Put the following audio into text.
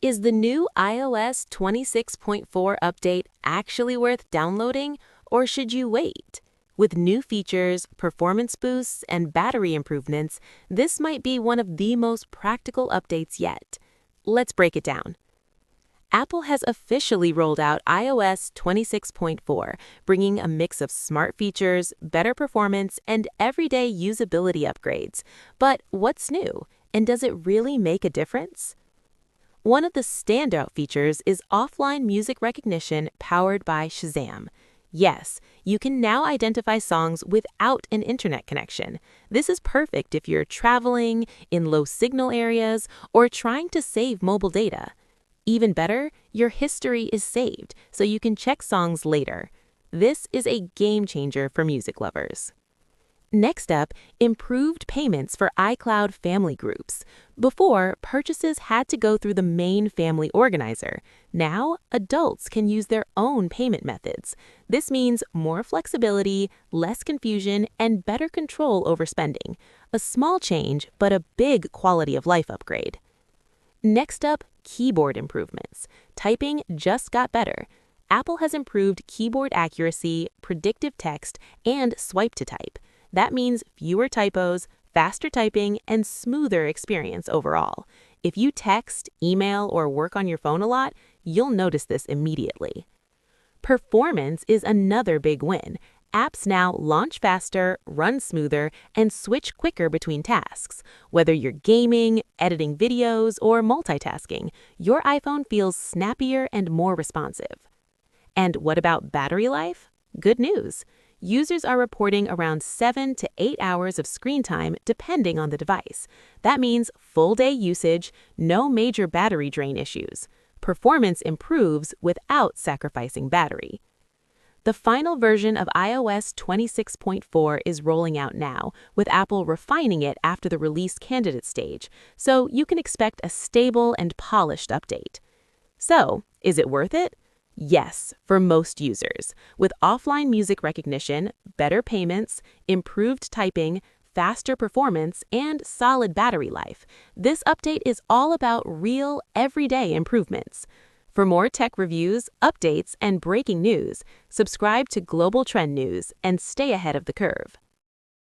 Is the new iOS 26.4 update actually worth downloading, or should you wait? With new features, performance boosts, and battery improvements, this might be one of the most practical updates yet. Let's break it down. Apple has officially rolled out iOS 26.4, bringing a mix of smart features, better performance, and everyday usability upgrades. But what's new, and does it really make a difference? One of the standout features is offline music recognition powered by Shazam. Yes, you can now identify songs without an internet connection. This is perfect if you're traveling, in low signal areas, or trying to save mobile data. Even better, your history is saved, so you can check songs later. This is a game changer for music lovers. Next up, improved payments for iCloud family groups. Before, purchases had to go through the main family organizer. Now, adults can use their own payment methods. This means more flexibility, less confusion, and better control over spending. A small change, but a big quality of life upgrade. Next up, keyboard improvements. Typing just got better. Apple has improved keyboard accuracy, predictive text, and swipe to type. That means fewer typos, faster typing, and smoother experience overall. If you text, email, or work on your phone a lot, you'll notice this immediately. Performance is another big win. Apps now launch faster, run smoother, and switch quicker between tasks. Whether you're gaming, editing videos, or multitasking, your iPhone feels snappier and more responsive. And what about battery life? Good news. Users are reporting around 7 to 8 hours of screen time depending on the device. That means full-day usage, no major battery drain issues. Performance improves without sacrificing battery. The final version of iOS 26.4 is rolling out now, with Apple refining it after the release candidate stage, so you can expect a stable and polished update. So, is it worth it? Yes, for most users. With offline music recognition, better payments, improved typing, faster performance, and solid battery life, this update is all about real, everyday improvements. For more tech reviews, updates, and breaking news, subscribe to Global Trend News and stay ahead of the curve.